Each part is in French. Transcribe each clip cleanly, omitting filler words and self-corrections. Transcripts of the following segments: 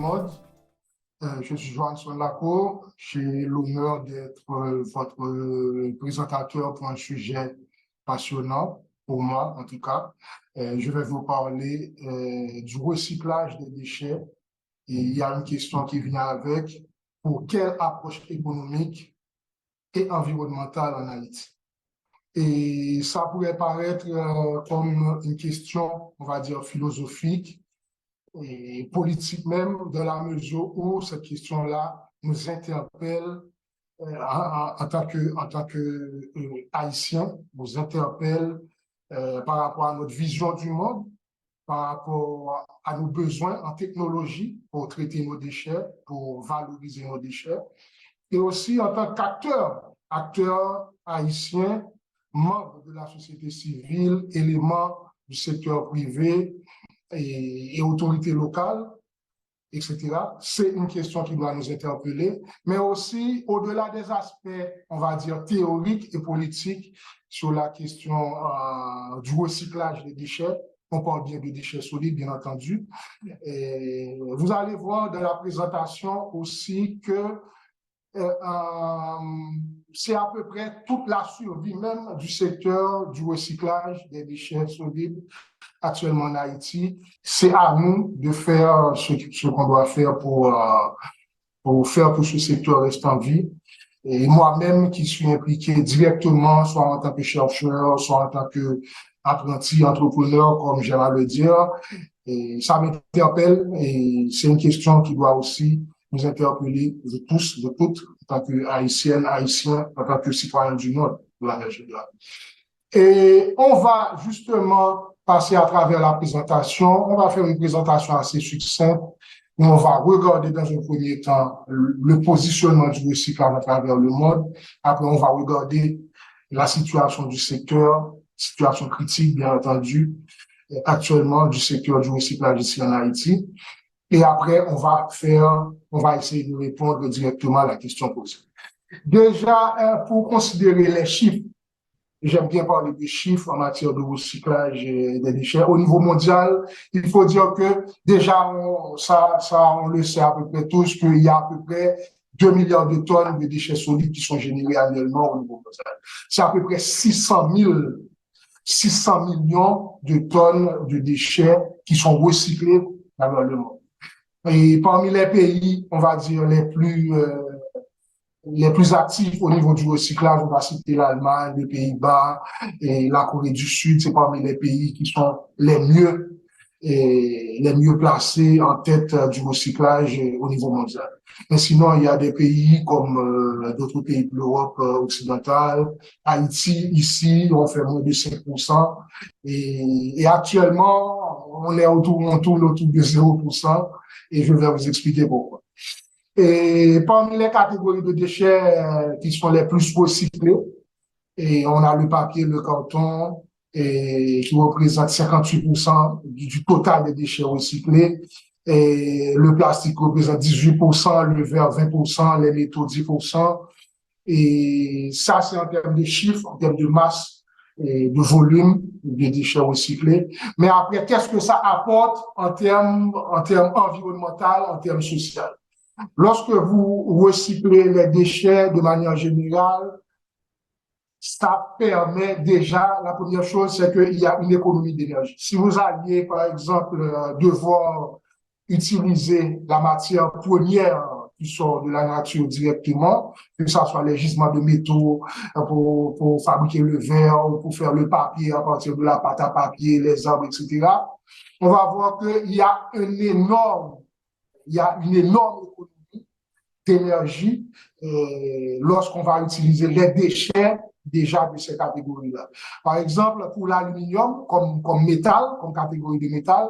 monde. Je suis Johansson Lacour. J'ai l'honneur d'être votre présentateur pour un sujet passionnant, pour moi en tout cas. Je vais vous parler du recyclage des déchets. Et il y a une question qui vient avec. Pour quelle approche économique et environnementale en Haïti? Et ça pourrait paraître comme une question, on va dire, philosophique et politique même, dans la mesure où cette question-là nous interpelle en tant que Haïtiens, nous interpelle par rapport à notre vision du monde, par rapport à nos besoins en technologie pour traiter nos déchets, pour valoriser nos déchets, et aussi en tant acteurs haïtiens, membres de la société civile, éléments du secteur privé et autorités locales, etc. C'est une question qui doit nous interpeller, mais aussi au-delà des aspects, on va dire, théoriques et politiques sur la question du recyclage des déchets. On parle bien de déchets solides, bien entendu. Et vous allez voir dans la présentation aussi que c'est à peu près toute la survie même du secteur du recyclage des déchets solides actuellement en Haïti. C'est à nous de faire ce qu'on doit faire pour faire que ce secteur reste en vie. Et moi-même qui suis impliqué directement, soit en tant que chercheur, soit en tant qu'apprenti entrepreneur, comme j'aime à le dire, et ça m'interpelle et c'est une question qui doit aussi nous interpeller de tous, de toutes, en tant que Haïtiennes, Haïtiens, en tant que citoyens du Nord de la région. Et on va justement passer à travers la présentation. On va faire une présentation assez succincte où on va regarder dans un premier temps le positionnement du recyclage à travers le monde. Après, on va regarder la situation du secteur, situation critique, bien entendu, actuellement du secteur du recyclage ici en Haïti. Et après, on va essayer de répondre directement à la question posée. Déjà, pour considérer les chiffres, j'aime bien parler des chiffres en matière de recyclage des déchets. Au niveau mondial, il faut dire que déjà, on le sait à peu près tous, qu'il y a à peu près 2 milliards de tonnes de déchets solides qui sont générés annuellement au niveau mondial. C'est à peu près 600 millions de tonnes de déchets qui sont recyclés dans le monde. Et parmi les pays, on va dire, les plus actifs au niveau du recyclage, on va citer l'Allemagne, les Pays-Bas et la Corée du Sud. C'est parmi les pays qui sont les mieux placés en tête du recyclage au niveau mondial. Mais sinon, il y a des pays comme d'autres pays de l'Europe occidentale, Haïti, ici, on fait moins de 5%. Et actuellement, on tourne autour de 0%. Et je vais vous expliquer pourquoi. Et parmi les catégories de déchets qui sont les plus recyclés, et on a le papier, le carton, qui représente 58% du total des déchets recyclés. Et le plastique représente 18%, le verre 20%, les métaux 10%. Et ça, c'est en termes de chiffres, en termes de masse et de volume des déchets recyclés. Mais après, qu'est-ce que ça apporte en termes environnementaux, en termes sociaux? Lorsque vous recyclez les déchets de manière générale, ça permet déjà, la première chose, c'est qu'il y a une économie d'énergie. Si vous alliez, par exemple, devoir utiliser la matière première qui sort de la nature directement, que ce soit les gisements de métaux pour fabriquer le verre ou pour faire le papier à partir de la pâte à papier, les arbres, etc., on va voir qu'il y a une énorme économie d'énergie lorsqu'on va utiliser les déchets déjà de ces catégories-là. Par exemple, pour l'aluminium comme métal, comme catégorie de métal,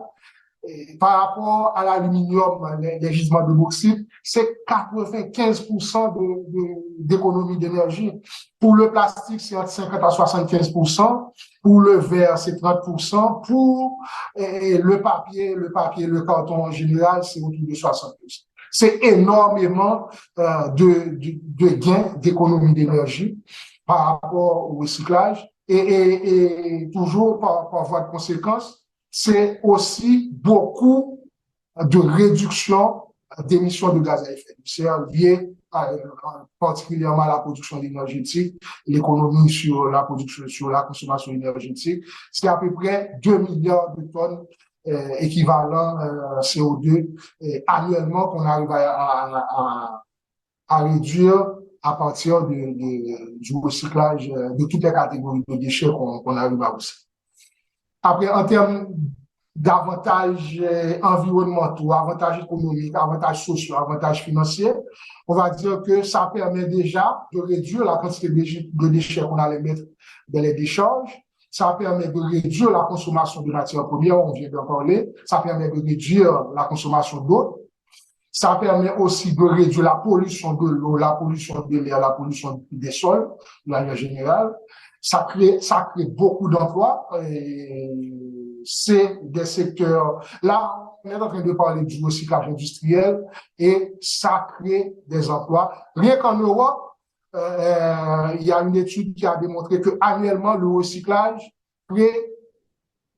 par rapport à l'aluminium, les gisements de bauxite, c'est 95% d'économie d'énergie. Pour le plastique, c'est entre 50 à 75%. Pour le verre, c'est 30%. Pour le papier, le carton en général, c'est autour de 60%. C'est énormément de gains d'économie d'énergie par rapport au recyclage. Et toujours par voie de conséquence, c'est aussi beaucoup de réduction d'émissions de gaz à effet de serre liées particulièrement à la production énergétique, l'économie sur la production, sur la consommation énergétique. C'est à peu près 2 milliards de tonnes équivalent CO2 annuellement qu'on arrive à réduire à partir du recyclage de toutes les catégories de déchets qu'on arrive à recycler. Après, en termes d'avantages environnementaux, avantages économiques, avantages sociaux, avantages financiers, on va dire que ça permet déjà de réduire la quantité de déchets qu'on allait mettre dans les décharges. Ça permet de réduire la consommation de matières premières, on vient d'en parler. Ça permet de réduire la consommation d'eau. Ça permet aussi de réduire la pollution de l'eau, la pollution de l'air, la pollution des sols, de manière générale. Ça crée beaucoup d'emplois. C'est des secteurs. Là, on est en train de parler du recyclage industriel et ça crée des emplois. Rien qu'en Europe, il y a une étude qui a démontré que annuellement, le recyclage crée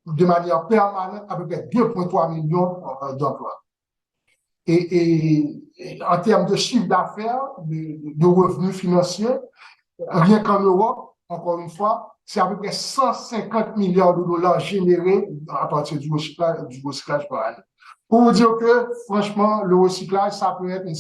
de manière permanente à peu près 2,3 millions d'emplois. Et en termes de chiffre d'affaires, de revenus financiers, rien qu'en Europe, encore une fois, c'est à peu près 150 milliards de dollars générés à partir du recyclage par année. Pour vous dire que, franchement, le recyclage, ça peut être un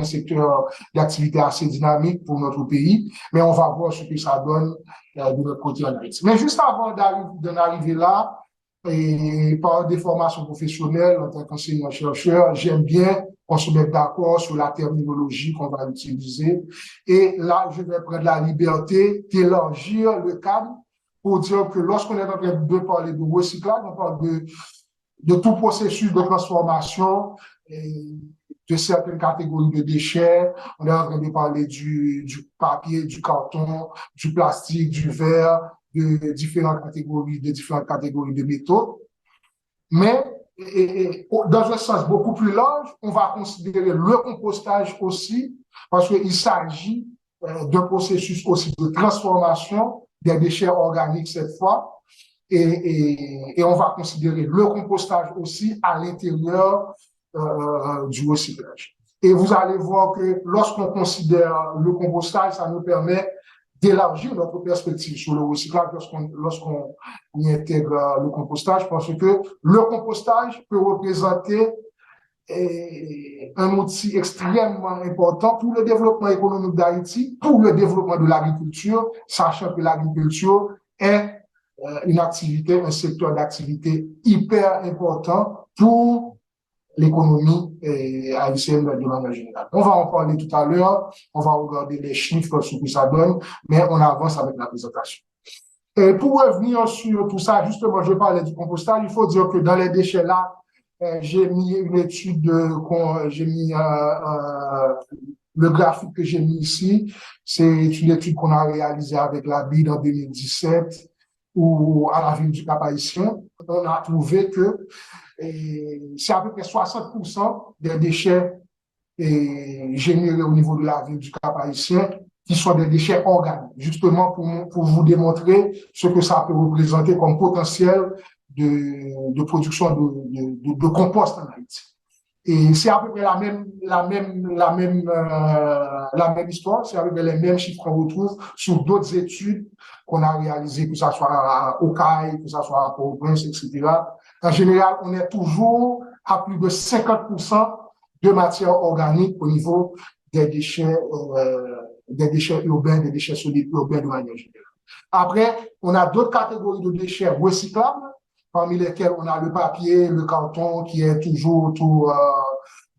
secteur d'activité assez dynamique pour notre pays, mais on va voir ce que ça donne de notre côté en Haïti. Mais juste avant d'en arriver là, et par des formations professionnelles en tant qu'enseignant-chercheur, j'aime bien qu'on se mette d'accord sur la terminologie qu'on va utiliser. Et là, je vais prendre la liberté d'élargir le cadre pour dire que lorsqu'on est en train de parler de recyclage, on parle de tout processus de transformation de certaines catégories de déchets. On est en train de parler du papier, du carton, du plastique, du verre, de différentes catégories de métaux. Mais dans un sens beaucoup plus large, on va considérer le compostage aussi, parce qu'il s'agit d'un processus aussi de transformation des déchets organiques cette fois. Et on va considérer le compostage aussi à l'intérieur du recyclage. Et vous allez voir que lorsqu'on considère le compostage, ça nous permet d'élargir notre perspective sur le recyclage lorsqu'on y intègre le compostage, parce que le compostage peut représenter un outil extrêmement important pour le développement économique d'Haïti, pour le développement de l'agriculture, sachant que l'agriculture est une activité, un secteur d'activité hyper important pour l'économie haïtienne de manière générale. On va en parler tout à l'heure, on va regarder les chiffres, ce que ça donne, mais on avance avec la présentation. Et pour revenir sur tout ça, justement, je parlais du compostage, il faut dire que dans les déchets là, j'ai mis une étude, j'ai mis le graphique que j'ai mis ici, c'est une étude qu'on a réalisée avec la BID en 2017 ou à la ville du Cap-Haïtien. On a trouvé que c'est à peu près 60% des déchets générés au niveau de la ville du Cap-Haïtien qui sont des déchets organiques, justement pour vous démontrer ce que ça peut représenter comme potentiel de production de compost en Haïti. Et c'est à peu près la même histoire, c'est à peu près les mêmes chiffres qu'on retrouve sur d'autres études qu'on a réalisées, que ce soit à Okaï, que ce soit à Port-au-Prince, etc. En général, on est toujours à plus de 50% de matière organique au niveau des déchets urbains, des déchets solides urbains de manière générale. Après, on a d'autres catégories de déchets recyclables, parmi lesquels on a le papier, le carton qui est toujours autour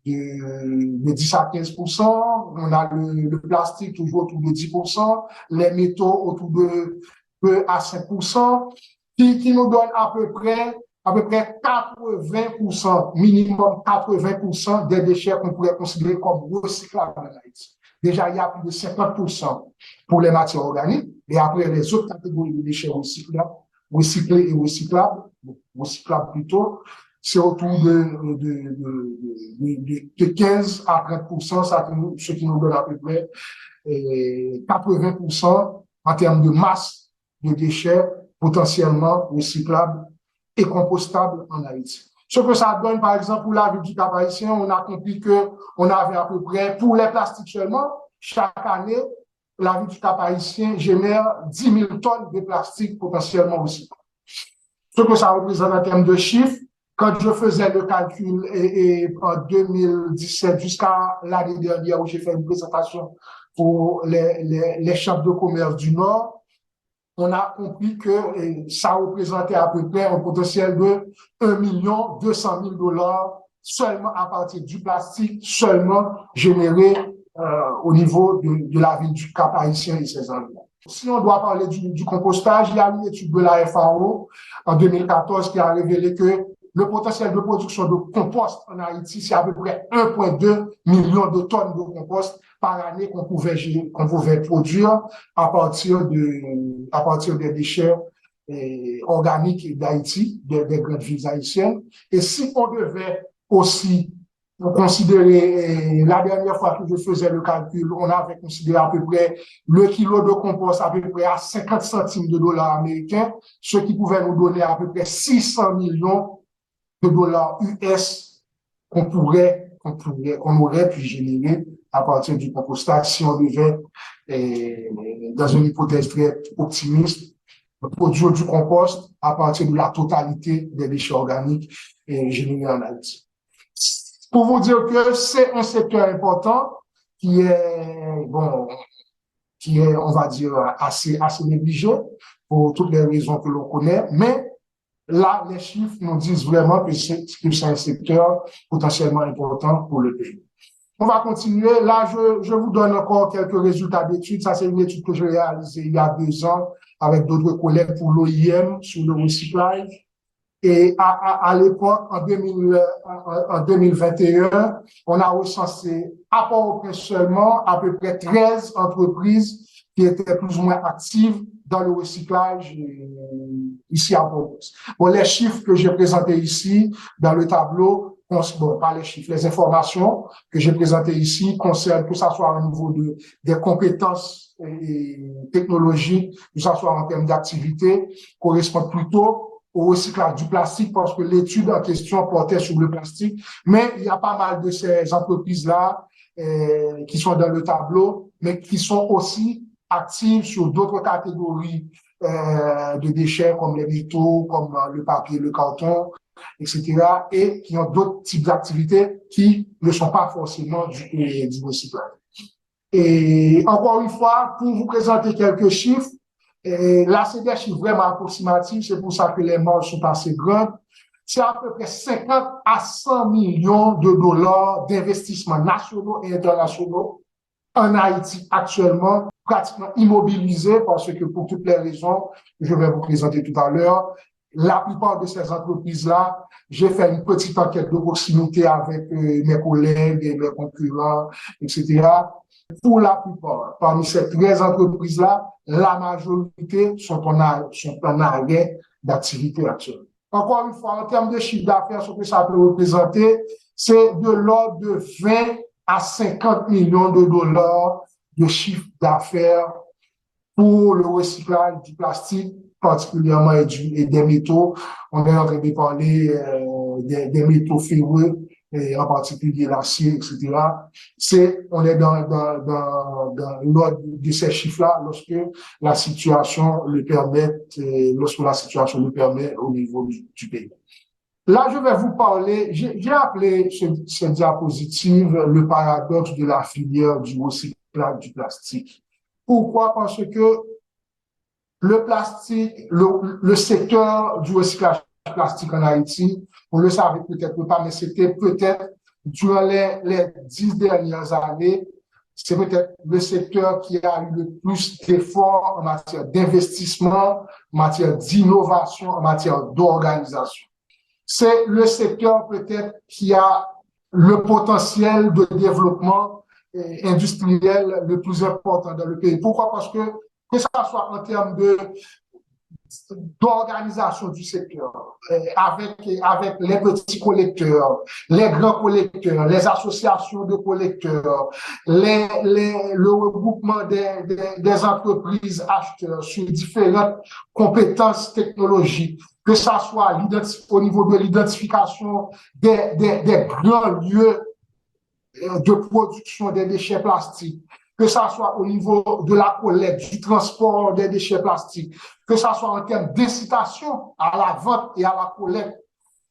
de 10 à 15%, on a le plastique toujours autour de 10%, les métaux autour de 2 à 5%, qui nous donne à peu près 80%, minimum 80% des déchets qu'on pourrait considérer comme recyclables en Haïti. Déjà, il y a plus de 50% pour les matières organiques, et après les autres catégories de déchets recyclés et recyclables plutôt, c'est autour de 15 à 30%, ce qui nous donne à peu près 80% en termes de masse de déchets potentiellement recyclables et compostables en Haïti. Ce que ça donne, par exemple, pour la ville du Cap-Haïtien, on a compris qu'on avait à peu près, pour les plastiques seulement, chaque année, la ville du Cap-Haïtien génère 10 000 tonnes de plastique potentiellement aussi. Ce que ça représente en termes de chiffres, quand je faisais le calcul en 2017 jusqu'à l'année dernière où j'ai fait une présentation pour les chambres de commerce du Nord, on a compris que ça représentait à peu près un potentiel de 1 200 000 $ seulement à partir du plastique, seulement généré au niveau de la ville du Cap-Haïtien et ses environs. Si on doit parler du compostage, il y a une étude de la FAO en 2014 qui a révélé que le potentiel de production de compost en Haïti, c'est à peu près 1,2 million de tonnes de compost par année qu'on pouvait produire à partir des déchets organiques d'Haïti, des grandes villes haïtiennes. Et si on devait aussi considérer, la dernière fois que je faisais le calcul, on avait considéré à peu près le kilo de compost à peu près à 50 centimes de dollars américains, ce qui pouvait nous donner à peu près 600 millions de dollars US qu'on aurait pu générer à partir du compostage si on devait, dans une hypothèse très optimiste, produire du compost à partir de la totalité des déchets organiques générés en Haïti. Pour vous dire que c'est un secteur important qui est, on va dire, assez négligé pour toutes les raisons que l'on connaît, mais là, les chiffres nous disent vraiment que c'est un secteur potentiellement important pour le pays. On va continuer. Là, je vous donne encore quelques résultats d'études. Ça, c'est une étude que j'ai réalisée il y a 2 ans avec d'autres collègues pour l'OIM sur le recyclage. Et à l'époque, en 2021, on a recensé à Port-au-Prince seulement à peu près 13 entreprises qui étaient plus ou moins actives dans le recyclage ici à Port-au-Prince. Bon, les chiffres que j'ai présentés ici dans le tableau, pas les chiffres, les informations que j'ai présentées ici concernent que ça soit au niveau des compétences technologiques, que ça soit en termes d'activité, correspondent plutôt au recyclage du plastique parce que l'étude en question portait sur le plastique. Mais il y a pas mal de ces entreprises-là qui sont dans le tableau, mais qui sont aussi actives sur d'autres catégories de déchets comme les métaux, comme le papier, le carton, etc. et qui ont d'autres types d'activités qui ne sont pas forcément du recyclage. Et encore une fois, pour vous présenter quelques chiffres, et là, c'est des chiffres vraiment approximatifs, c'est pour ça que les marges sont assez grandes. C'est à peu près 50 à 100 millions de dollars d'investissements nationaux et internationaux en Haïti actuellement, pratiquement immobilisés parce que pour toutes les raisons que je vais vous présenter tout à l'heure, la plupart de ces entreprises-là, j'ai fait une petite enquête de proximité avec mes collègues et mes concurrents, etc. Pour la plupart, parmi ces 13 entreprises-là, la majorité sont en arrêt d'activité actuelle. Encore une fois, en termes de chiffre d'affaires, ce que ça peut représenter, c'est de l'ordre de 20 à 50 millions de dollars de chiffre d'affaires pour le recyclage du plastique, particulièrement et des métaux. On est en train de parler des métaux ferreux, et en particulier l'acier, etc. On est dans l'ordre de ces chiffres-là lorsque la situation le permet, au niveau du pays. Là, je vais vous parler, j'ai appelé cette diapositive le paradoxe de la filière du recyclage du plastique. Pourquoi? Parce que le plastique, le secteur du recyclage plastique en Haïti, vous le savez peut-être pas, mais c'était peut-être durant les 10 dernières années, c'est peut-être le secteur qui a eu le plus d'efforts en matière d'investissement, en matière d'innovation, en matière d'organisation. C'est le secteur peut-être qui a le potentiel de développement industriel le plus important dans le pays. Pourquoi? Parce que ça soit en termes d'organisation du secteur, avec les petits collecteurs, les grands collecteurs, les associations de collecteurs, le regroupement des entreprises acheteurs sur différentes compétences technologiques, que ça soit au niveau de l'identification des grands lieux de production des déchets plastiques, que ça soit au niveau de la collecte, du transport des déchets plastiques, que ça soit en termes d'incitation à la vente et à la collecte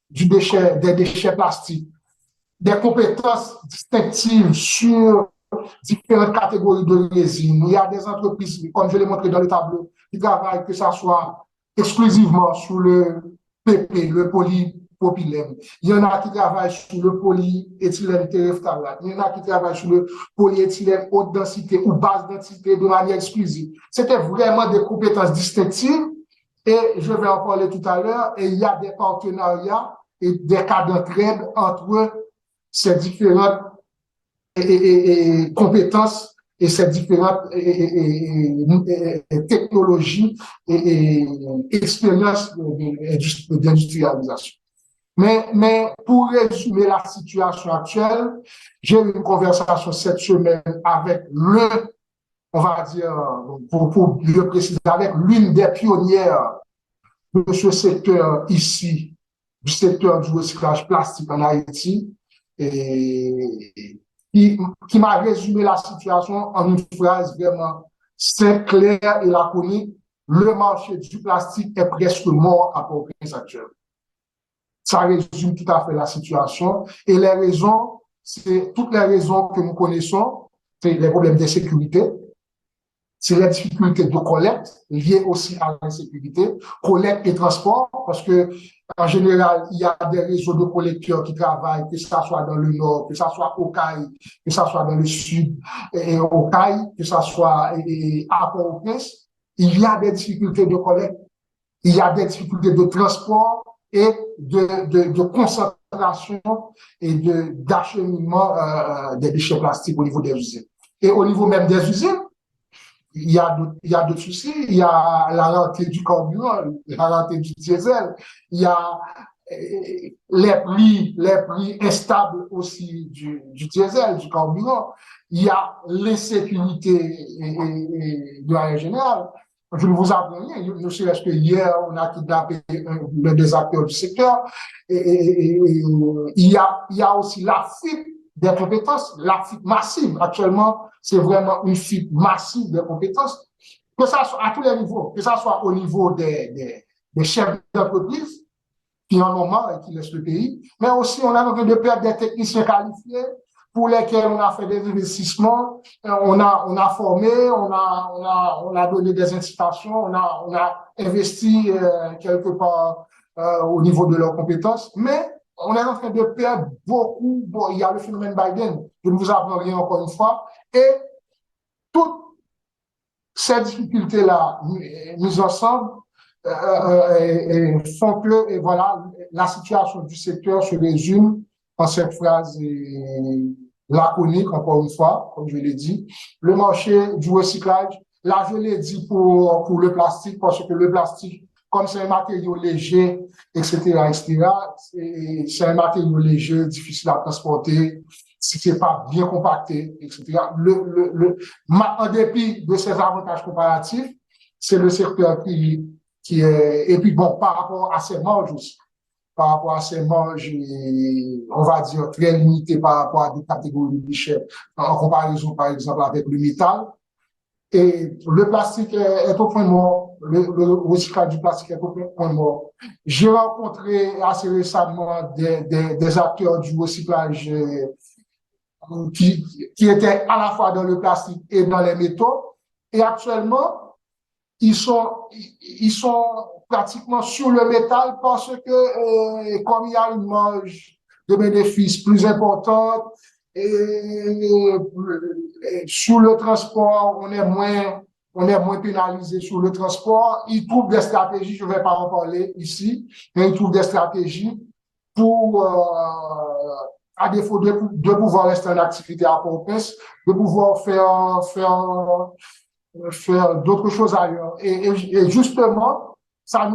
des déchets plastiques, des compétences distinctives sur différentes catégories de résine. Il y a des entreprises, comme je l'ai montré dans le tableau, qui travaillent, que ça soit exclusivement sur le PP, le polypropylène. Il y en a qui travaillent sur le polyéthylène terephthalate. Il y en a qui travaillent sur le polyéthylène haute densité ou basse densité de manière exclusive. C'était vraiment des compétences distinctives et je vais en parler tout à l'heure. Et il y a des partenariats et des cas d'entraide entre ces différentes compétences et ces différentes technologies et expériences d'industrialisation. Mais pour résumer la situation actuelle, j'ai eu une conversation cette semaine avec on va dire, pour le préciser, avec l'une des pionnières de ce secteur ici, du secteur du recyclage plastique en Haïti, et qui m'a résumé la situation en une phrase vraiment simple, claire et laconique. Le marché du plastique est presque mort à Port-au-Prince actuellement. Ça résume tout à fait la situation. Et les raisons, c'est toutes les raisons que nous connaissons, c'est les problèmes de sécurité, c'est les difficultés de collecte liées aussi à l'insécurité, collecte et transport, parce que en général, il y a des réseaux de collecteurs qui travaillent, que ça soit dans le nord, que ça soit au Caille, que ça soit dans le sud, et au Caille, que ça soit à Port-au-Prince. Il y a des difficultés de collecte, il y a des difficultés de transport et de concentration et d'acheminement des déchets plastiques au niveau des usines. Et au niveau même des usines, il y a d'autres soucis. Il y a la rentrée du carburant, la rentrée du diesel. Il y a les prix instables aussi du diesel, du carburant. Il y a l'insécurité de manière générale. Je ne vous apprends rien. Ne serait-ce que hier, on a kidnappé l'un des acteurs du secteur. Il y a aussi la fuite des compétences, la fuite massive. Actuellement, c'est vraiment une fuite massive des compétences, que ça soit à tous les niveaux, que ça soit au niveau des chefs d'entreprise qui en ont marre et qui laissent le pays, mais aussi on a envie de perdre des techniciens qualifiés pour lesquels on a fait des investissements, on a formé, on a donné des incitations, on a investi quelque part au niveau de leurs compétences, mais on est en train de perdre beaucoup. Bon, il y a le phénomène Biden, je ne vous apprends rien encore une fois, et toutes ces difficultés-là mises ensemble font que, et voilà, la situation du secteur se résume en cette phrase laconique, encore une fois, comme je l'ai dit. Le marché du recyclage, là, je l'ai dit pour le plastique, parce que le plastique, comme c'est un matériau léger, etc., c'est un matériau léger, difficile à transporter, si c'est pas bien compacté, etc. En dépit de ces avantages comparatifs, c'est le secteur qui est, et puis bon, par rapport à ses marges aussi, par rapport à ces marges, on va dire, très limitées par rapport à des catégories de déchets, en comparaison, par exemple, avec le métal. Et le plastique est au point mort, le recyclage du plastique est au point mort. J'ai rencontré assez récemment des acteurs du recyclage qui étaient à la fois dans le plastique et dans les métaux. Et actuellement, ils sont pratiquement sur le métal parce que comme il y a une marge de bénéfices plus importante et sur le transport, on est moins pénalisé sur le transport. Ils trouvent des stratégies, je ne vais pas en parler ici, mais ils trouvent des stratégies pour, à défaut de pouvoir rester en activité à Port-au-Prince, de pouvoir faire d'autres choses ailleurs. Et justement, ça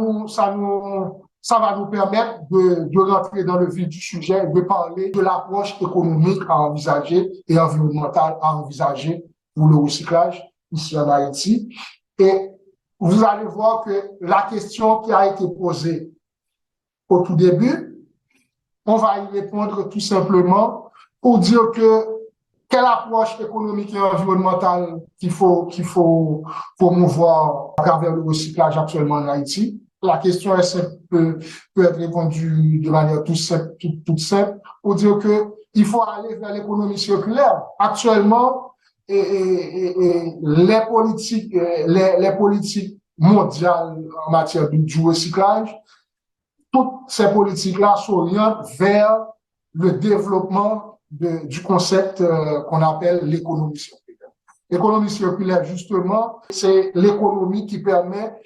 va nous permettre de rentrer dans le vif du sujet, de parler de l'approche économique à envisager et environnementale à envisager pour le recyclage ici en Haïti. Et vous allez voir que la question qui a été posée au tout début, on va y répondre tout simplement pour dire que quelle approche économique et environnementale qu'il faut promouvoir à travers le recyclage actuellement en Haïti. La question est simple, peut être répondue de manière toute simple pour dire que il faut aller vers l'économie circulaire. Actuellement, les politiques mondiales en matière du recyclage, toutes ces politiques-là s'orientent vers le développement du concept qu'on appelle l'économie circulaire. L'économie circulaire, justement, c'est l'économie qui permet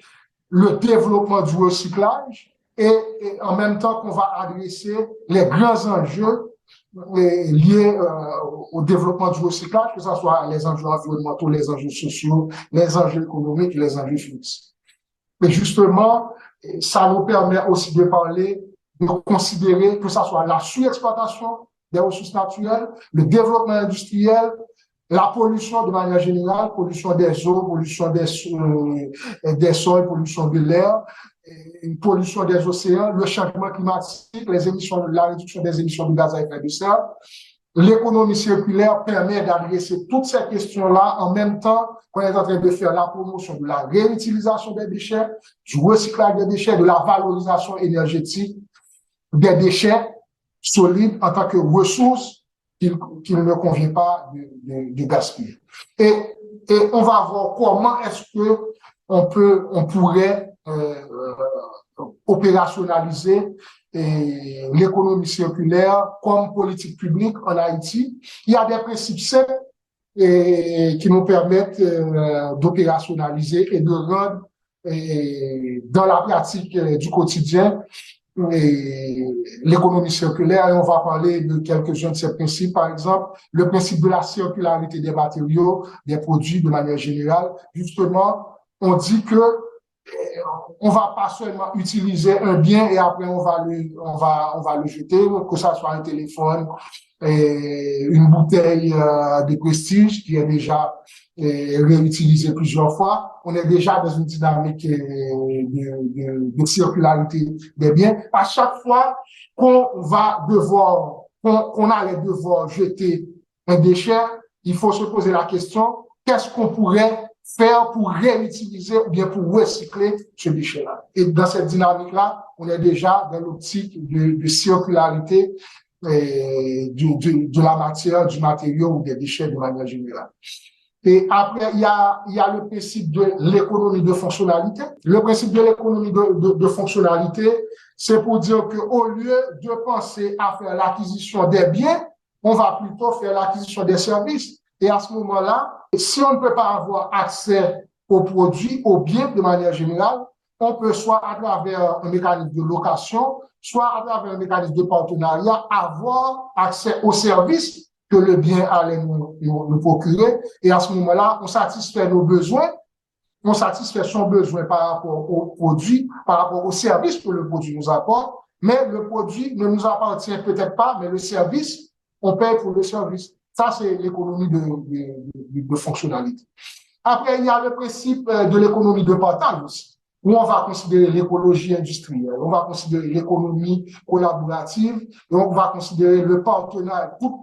le développement du recyclage et en même temps qu'on va adresser les grands enjeux liés au développement du recyclage, que ce soit les enjeux environnementaux, les enjeux sociaux, les enjeux économiques, les enjeux financiers. Mais justement, ça nous permet aussi de parler, de considérer que ça soit la surexploitation des ressources naturelles, le développement industriel, la pollution de manière générale, pollution des eaux, pollution des sols, pollution de l'air, pollution des océans, le changement climatique, les émissions, la réduction des émissions de gaz à effet de serre. L'économie circulaire permet d'adresser toutes ces questions-là en même temps qu'on est en train de faire la promotion de la réutilisation des déchets, du recyclage des déchets, de la valorisation énergétique des déchets solides en tant que ressources qu'il ne convient pas de gaspiller. Et on va voir comment est-ce que on pourrait opérationnaliser l'économie circulaire comme politique publique en Haïti. Il y a des principes simples qui nous permettent d'opérationnaliser et de rendre dans la pratique du quotidien l'économie circulaire. Et on va parler de quelques-uns de ces principes. Par exemple, le principe de la circularité des matériaux, des produits de manière générale. Justement, on dit que on va pas seulement utiliser un bien et après on va le jeter, que ça soit un téléphone, une bouteille de prestige qui est déjà réutilisée plusieurs fois. On est déjà dans une dynamique de circularité des biens. À chaque fois qu'on allait devoir jeter un déchet, il faut se poser la question, qu'est-ce qu'on pourrait faire pour réutiliser ou bien pour recycler ce déchet-là. Et dans cette dynamique-là, on est déjà dans l'optique de circularité de la matière, du matériau ou des déchets de manière générale. Et après, il y a le principe de l'économie de fonctionnalité. Le principe de l'économie de fonctionnalité, c'est pour dire que au lieu de penser à faire l'acquisition des biens, on va plutôt faire l'acquisition des services. Et à ce moment-là, si on ne peut pas avoir accès aux produits, aux biens de manière générale, on peut soit à travers un mécanisme de location, soit à travers un mécanisme de partenariat, avoir accès aux services que le bien allait nous procurer. Et à ce moment-là, on satisfait nos besoins, on satisfait son besoin par rapport au produit, par rapport au service que le produit nous apporte, mais le produit ne nous appartient peut-être pas, mais le service, on paye pour le service. Ça, c'est l'économie de fonctionnalité. Après, il y a le principe de l'économie de partage aussi, où on va considérer l'écologie industrielle, on va considérer l'économie collaborative, et on va considérer le partenariat, toutes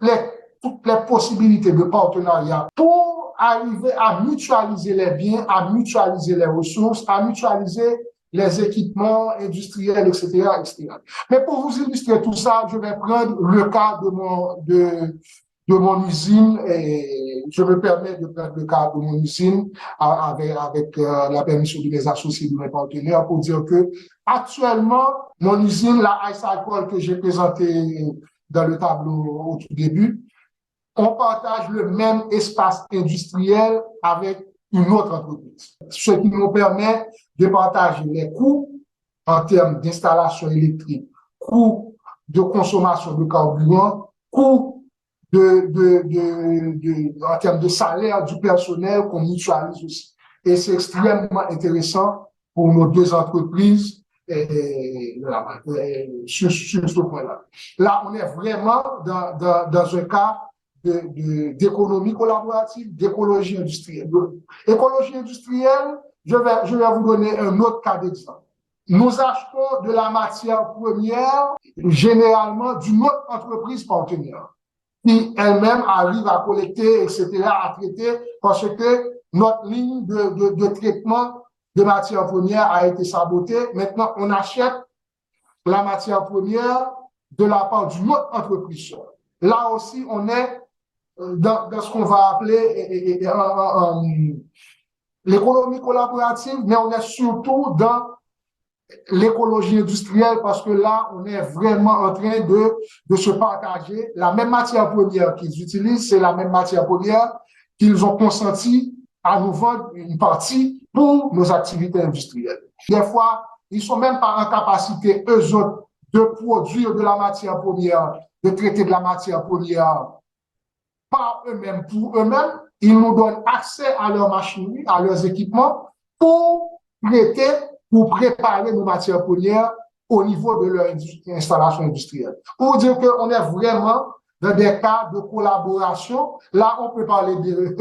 les possibilités de partenariat pour arriver à mutualiser les biens, à mutualiser les ressources, à mutualiser les équipements industriels, etc., etc. Mais pour vous illustrer tout ça, je vais prendre le cas de mon usine et je me permets de prendre le cas de mon usine avec la permission de mes associés, de mes partenaires pour dire que actuellement, mon usine, la Ice Alcohol que j'ai présentée dans le tableau au tout début, on partage le même espace industriel avec une autre entreprise. Ce qui nous permet de partager les coûts en termes d'installation électrique, coûts de consommation de carburant, coûts en termes de salaire du personnel qu'on mutualise aussi. Et c'est extrêmement intéressant pour nos deux entreprises sur ce point-là. Là, on est vraiment dans un cas d'économie collaborative, d'écologie industrielle. Écologie industrielle, je vais vous donner un autre cas d'exemple. Nous achetons de la matière première, généralement d'une autre entreprise partenaire, qui elle-même arrive à collecter, etc., à traiter, parce que notre ligne de traitement de matière première a été sabotée. Maintenant, on achète la matière première de la part d'une autre entreprise. Là aussi, on est dans ce qu'on va appeler l'économie collaborative, mais on est surtout dans l'écologie industrielle parce que là, on est vraiment en train de se partager. La même matière première qu'ils utilisent, c'est la même matière première qu'ils ont consenti à nous vendre une partie pour nos activités industrielles. Des fois, ils sont même pas en capacité, eux autres, de produire de la matière première, de traiter de la matière première par eux-mêmes, pour eux-mêmes. Ils nous donnent accès à leur machinerie, à leurs équipements pour traiter, pour préparer nos matières premières au niveau de leur installation industrielle. Pour dire qu'on est vraiment dans des cas de collaboration. Là, on peut parler de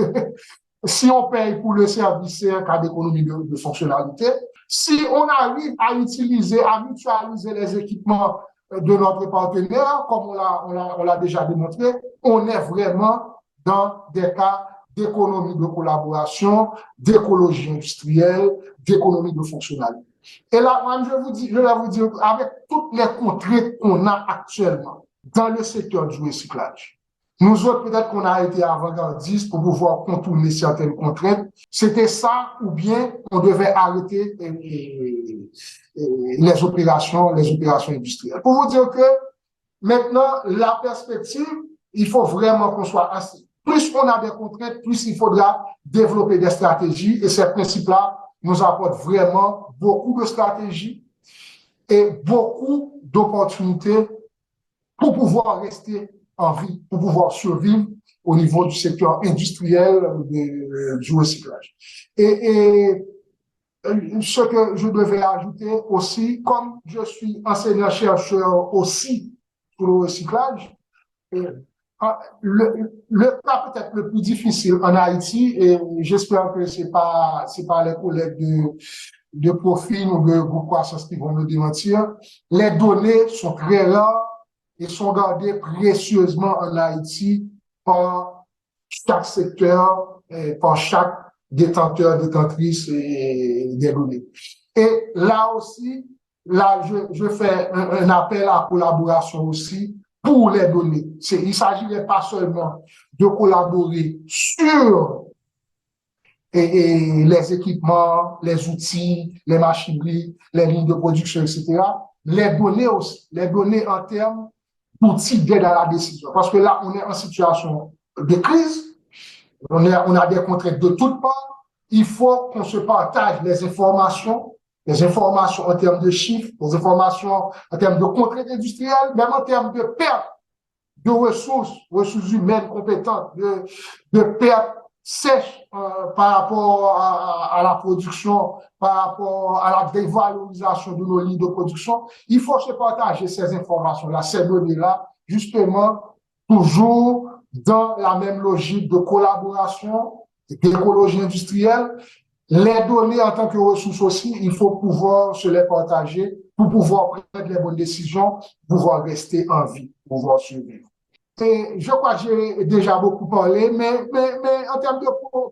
si on paye pour le service, c'est un cas d'économie de fonctionnalité. Si on arrive à utiliser, à mutualiser les équipements de notre partenaire, comme on l'a déjà démontré, on est vraiment dans des cas d'économie de collaboration, d'écologie industrielle, d'économie de fonctionnalité. Et là, je vais vous dire, avec toutes les contraintes qu'on a actuellement dans le secteur du recyclage, nous autres, peut-être qu'on a été avant-gardistes pour pouvoir contourner certaines contraintes. C'était ça, ou bien on devait arrêter les opérations industrielles. Pour vous dire que maintenant, la perspective, il faut vraiment qu'on soit assis. Plus on a des contraintes, plus il faudra développer des stratégies. Et ces principes-là nous apportent vraiment beaucoup de stratégies et beaucoup d'opportunités pour pouvoir rester en vie, pour pouvoir survivre au niveau du secteur industriel du recyclage. Et ce que je devais ajouter aussi, comme je suis enseignant-chercheur aussi sur le recyclage, le cas peut-être le plus difficile en Haïti, et j'espère que c'est pas les collègues de profil ou de groupe croissance qui vont me démentir, les données sont très rares et sont gardées précieusement en Haïti par chaque secteur, par chaque détenteur, détentrice des données. Et là aussi, je fais un appel à collaboration aussi pour les données. Il ne s'agirait pas seulement de collaborer sur les équipements, les outils, les machineries, les lignes de production, etc. Les données aussi, les données en termes d'outils d'aide à la décision. Parce que là, on est en situation de crise, on a des contraintes de toutes parts. Il faut qu'on se partage les informations en termes de chiffres, les informations en termes de contraintes industrielles, même en termes de perte de ressources humaines compétentes, de perte sèche par rapport à la production, par rapport à la dévalorisation de nos lignes de production. Il faut se partager ces informations-là, ces données-là, justement, toujours dans la même logique de collaboration, d'écologie industrielle. Les données en tant que ressources aussi, il faut pouvoir se les partager pour pouvoir prendre les bonnes décisions, pouvoir rester en vie, pouvoir survivre. Et je crois que j'ai déjà beaucoup parlé, mais en termes de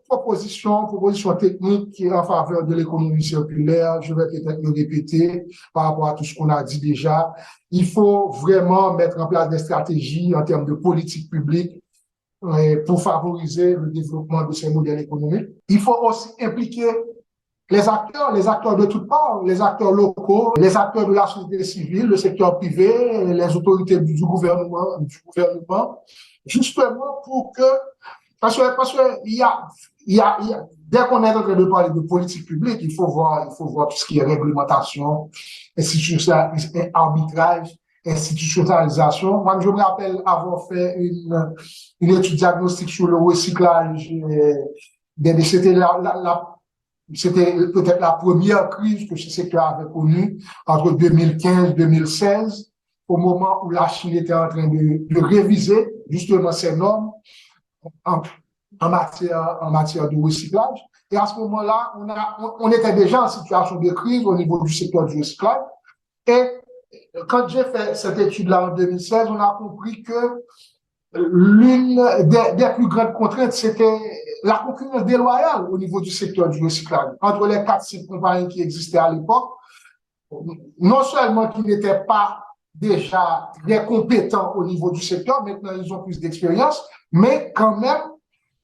propositions techniques en faveur de l'économie circulaire, je vais peut-être me répéter par rapport à tout ce qu'on a dit déjà. Il faut vraiment mettre en place des stratégies en termes de politique publique pour favoriser le développement de ces modèles économiques. Il faut aussi impliquer les acteurs de toutes parts, les acteurs locaux, les acteurs de la société civile, le secteur privé, les autorités du gouvernement, justement pour que, parce que il y a, dès qu'on est en train de parler de politique publique, il faut voir tout ce qui est réglementation, arbitrage, institutionnalisation. Moi, je me rappelle avoir fait une étude diagnostique sur le recyclage c'était c'était peut-être la première crise que ce secteur avait connue entre 2015 et 2016, au moment où la Chine était en train de réviser justement ses normes en, en matière de recyclage. Et à ce moment-là, on était déjà en situation de crise au niveau du secteur du recyclage. Et quand j'ai fait cette étude-là en 2016, on a compris que l'une des plus grandes contraintes, c'était la concurrence déloyale au niveau du secteur du recyclage. Entre les 4-5 compagnies qui existaient à l'époque, non seulement qu'ils n'étaient pas déjà très compétents au niveau du secteur, maintenant ils ont plus d'expérience, mais quand même,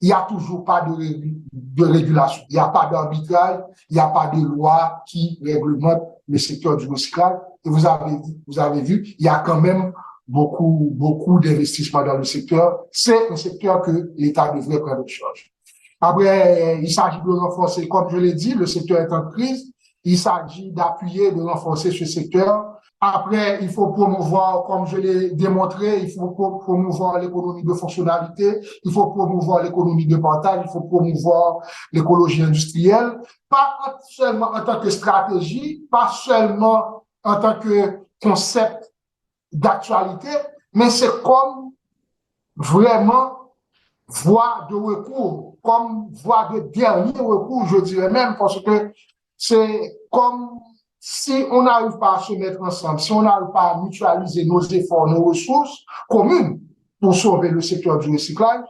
il n'y a toujours pas de régulation. Il n'y a pas d'arbitrage, il n'y a pas de loi qui réglemente le secteur du recyclage. Et vous avez vu, il y a quand même beaucoup d'investissements dans le secteur. C'est un secteur que l'État devrait prendre en charge. Après, il s'agit de renforcer, comme je l'ai dit, le secteur est en crise. Il s'agit d'appuyer, de renforcer ce secteur. Après, il faut promouvoir, comme je l'ai démontré, il faut promouvoir l'économie de fonctionnalité, il faut promouvoir l'économie de partage, il faut promouvoir l'écologie industrielle, pas seulement en tant que stratégie, pas seulement en tant que concept d'actualité, mais c'est comme vraiment voie de recours, comme voie de dernier recours, je dirais même, parce que c'est comme si on n'arrive pas à se mettre ensemble, si on n'arrive pas à mutualiser nos efforts, nos ressources communes pour sauver le secteur du recyclage,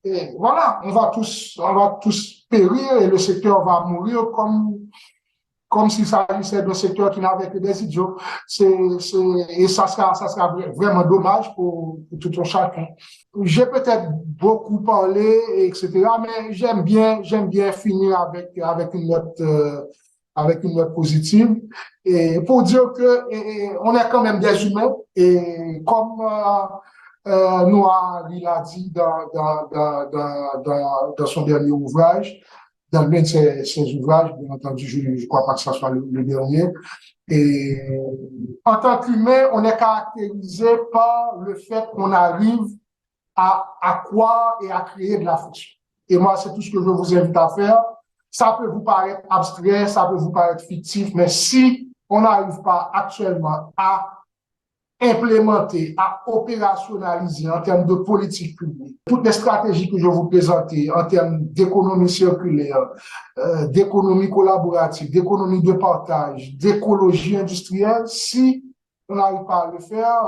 et voilà, on va tous périr et le secteur va mourir comme s'il s'agissait d'un secteur qui n'avait que des idiots. Et ça sera vraiment dommage pour tout un chacun. J'ai peut-être beaucoup parlé, etc., mais j'aime bien finir avec une note positive. Et pour dire que on est quand même des humains, et comme Noah l'a dit dans son dernier ouvrage, dans l'un de ses ouvrages, bien entendu, je ne crois pas que ce soit le dernier. Et en tant qu'humain, on est caractérisé par le fait qu'on arrive à croire et à créer de la fonction. Et moi, c'est tout ce que je vous invite à faire. Ça peut vous paraître abstrait, ça peut vous paraître fictif, mais si on n'arrive pas actuellement à implémenter, à opérationnaliser en termes de politique publique toutes les stratégies que je vous présentais en termes d'économie circulaire, d'économie collaborative, d'économie de partage, d'écologie industrielle, si on n'arrive pas à le faire,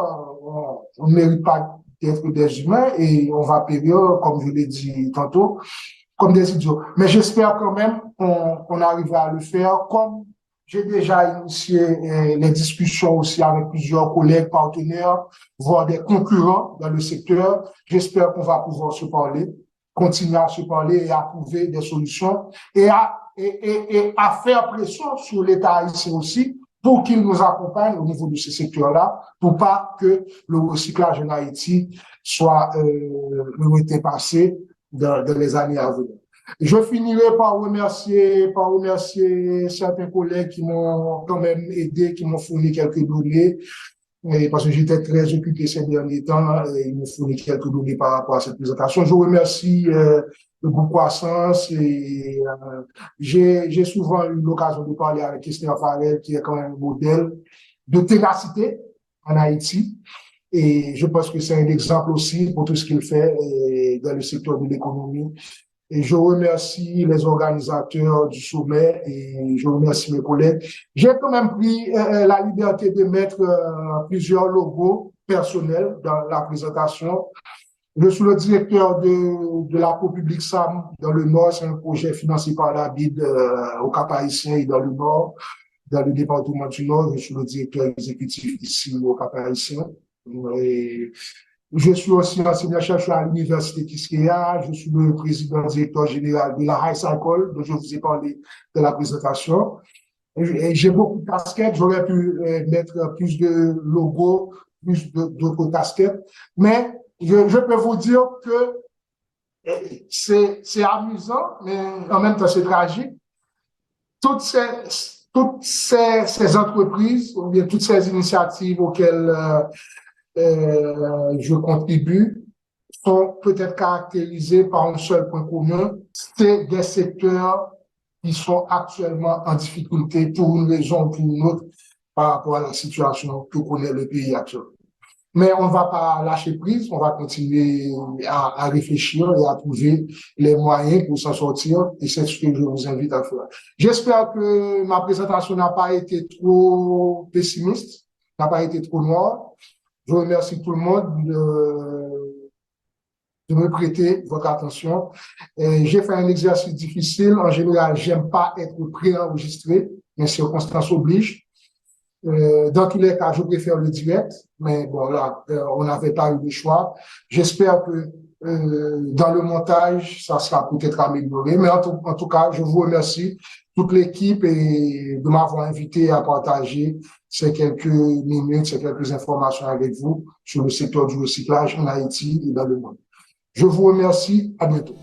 on ne mérite pas d'être des humains et on va périr, comme je l'ai dit tantôt, comme des idiots. Mais j'espère quand même qu'on arrivera à le faire, comme j'ai déjà initié les discussions aussi avec plusieurs collègues, partenaires, voire des concurrents dans le secteur. J'espère qu'on va pouvoir se parler, continuer à se parler et à trouver des solutions et à faire pression sur l'État haïtien aussi pour qu'il nous accompagne au niveau de ce secteur-là, pour pas que le recyclage en Haïti soit dépassé dans les années à venir. Je finirai par remercier certains collègues qui m'ont quand même aidé, qui m'ont fourni quelques données, parce que j'étais très occupé ces derniers temps, et ils m'ont fourni quelques données par rapport à cette présentation. Je remercie le groupe Croissance et j'ai souvent eu l'occasion de parler avec Christian Farel, qui est quand même un modèle de ténacité en Haïti. Et je pense que c'est un exemple aussi pour tout ce qu'il fait dans le secteur de l'économie. Et je remercie les organisateurs du sommet et je remercie mes collègues. J'ai quand même pris la liberté de mettre plusieurs logos personnels dans la présentation. Je suis le directeur de la Public SAM dans le Nord. C'est un projet financé par la BID au Cap-Haïtien et dans le Nord, dans le département du Nord. Je suis le directeur exécutif ici au Cap-Haïtien. Et je suis aussi enseignant-chercheur à l'Université Quisqueya. Je suis le président directeur général de la High Cycle, dont je vous ai parlé de la présentation. J'ai beaucoup de casquettes. J'aurais pu mettre plus de logos, plus d'autres casquettes. Mais je peux vous dire que c'est amusant, mais en même temps, c'est tragique. Toutes ces entreprises, ou bien toutes ces initiatives auxquelles je contribue, sont peut-être caractérisés par un seul point commun, c'est des secteurs qui sont actuellement en difficulté pour une raison ou pour une autre par rapport à la situation que connaît le pays actuellement. Mais on ne va pas lâcher prise, on va continuer à réfléchir et à trouver les moyens pour s'en sortir, et c'est ce que je vous invite à faire. J'espère que ma présentation n'a pas été trop pessimiste, n'a pas été trop noire. Je remercie tout le monde de me prêter votre attention. J'ai fait un exercice difficile. En général, j'aime pas être préenregistré, mais circonstances obligent. Dans tous les cas, je préfère le direct, mais bon, là, on n'avait pas eu le choix. J'espère que dans le montage, ça sera peut-être amélioré. Mais en tout cas, je vous remercie, toute l'équipe, et de m'avoir invité à partager ces quelques minutes, ces quelques informations avec vous sur le secteur du recyclage en Haïti et dans le monde. Je vous remercie. À bientôt.